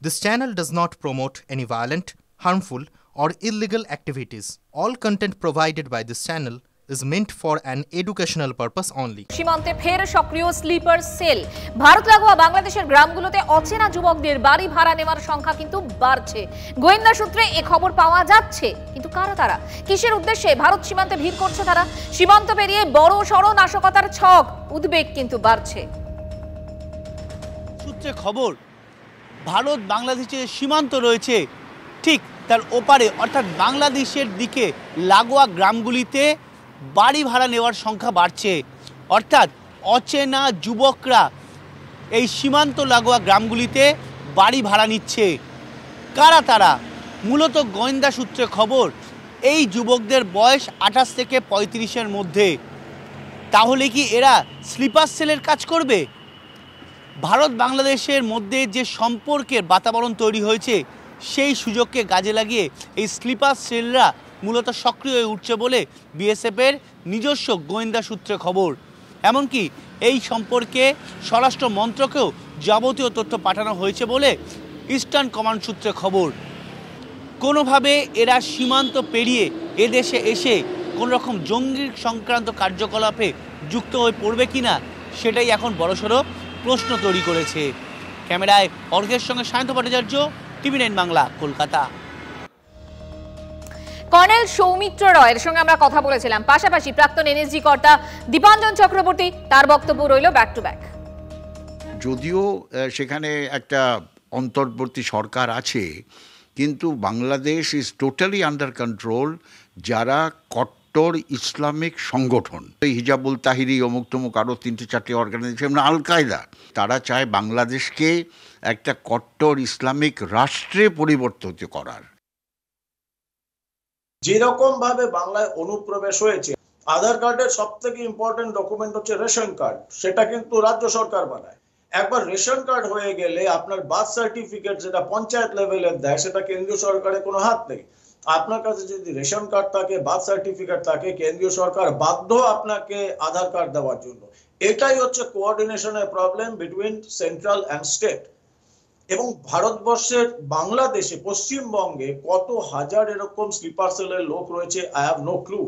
This channel does not promote any violent, harmful, or illegal activities. All content provided by this channel is meant for an educational purpose only. সীমান্তে ফের সক্রিয় sleeper sell. Bharat লাগোয়া বাংলাদেশের গ্রামগুলোতে অচেনা যুবকদের বাড়ি ভাড়া নেওয়ার সংখ্যা কিন্তু বাড়ছে। গোয়েন্দা সূত্রে এই খবর পাওয়া যাচ্ছে, কিন্তু কারা তারা, কিসের উদ্দেশ্যে ভারত সীমান্তে ভিড় করছে তারা? সীমান্ত পেরিয়ে বড় সড় নাশকতার ছক, উদ্বেগ কিন্তু বাড়ছে। সূত্রে খবর, ভারত বাংলাদেশের সীমান্ত রয়েছে ঠিক তার ওপারে, অর্থাৎ বাংলাদেশের দিকে লাগোয়া গ্রামগুলিতে বাড়ি ভাড়া নেওয়ার সংখ্যা বাড়ছে। অর্থাৎ অচেনা যুবকরা এই সীমান্ত লাগোয়া গ্রামগুলিতে বাড়ি ভাড়া নিচ্ছে। কারা তারা? মূলত গোয়েন্দা সূত্রে খবর, এই যুবকদের বয়স 28 থেকে 35-এর মধ্যে। তাহলে কি এরা স্লিপার সেলের কাজ করবে? ভারত বাংলাদেশের মধ্যে যে সম্পর্কের বাতাবরণ তৈরি হয়েছে, সেই সুযোগকে কাজে লাগিয়ে এই স্লিপার সেলরা মূলত সক্রিয় হয়ে উঠছে বলে বিএসএফের নিজস্ব গোয়েন্দা সূত্রে খবর। এমনকি এই সম্পর্কে স্বরাষ্ট্র মন্ত্রকেও যাবতীয় তথ্য পাঠানো হয়েছে বলে ইস্টার্ন কমান্ড সূত্রে খবর। কোনোভাবে এরা সীমান্ত পেরিয়ে এদেশে এসে কোনো রকম জঙ্গি সংক্রান্ত কার্যকলাপে যুক্ত হয়ে পড়বে কিনা, সেটাই এখন বড়সড় প্রশ্ন তৈরি করেছে। ক্যামেরায় অর্ঘের সঙ্গে সায়ন্ত ভট্টাচার্য, TV9 বাংলা, কলকাতা। কর্নেল সৌমিত্র রয়ের সঙ্গে আমরা কথা বলেছিলাম, পাশাপাশি প্রাক্তন এনএসজি কর্তা দীপাঞ্জন চক্রবর্তী, তার বক্তব্য রইল ব্যাক টু ব্যাক। যদিও সেখানে একটা অন্তর্বর্তী সরকার আছে, কিন্তু Bangladesh is totally under control যারা কট্টর ইসলামিক সংগঠন, হিজাবুল তাহিরি, অমুক তমুক আরও 3-4টি অর্গানাইজেশন, আল কায়দা, তারা চায় বাংলাদেশকে একটা কট্টর ইসলামিক রাষ্ট্রে পরিবর্তিত করার। যেরকম ভাবে বাংলায় অনুপ্রবেশ হয়েছে, আধার কার্ডের সব থেকে ইম্পর্টেন্ট ডকুমেন্ট হচ্ছে রেশন কার্ড, সেটা কিন্তু রাজ্য সরকার বানায়। একবার রেশন কার্ড হয়ে গেলে আপনার বার্থ সার্টিফিকেট যেটা পঞ্চায়েত লেভেলের দেয়, সেটা কেন্দ্রীয় সরকারের কোনো হাত নেই। আপনার কাছে যদি রেশন কার্ড থাকে, বার্থ সার্টিফিকেট থাকে, কেন্দ্রীয় সরকার বাধ্য আপনাকে আধার কার্ড দেওয়ার জন্য। এটাই হচ্ছে কোঅর্ডিনেশনের problem between central and state. এবং ভারতবর্ষের বাংলাদেশে, পশ্চিমবঙ্গে কত হাজার এরকম স্লিপার সেলের লোক রয়েছে, আই হ্যাভ নো ক্লু।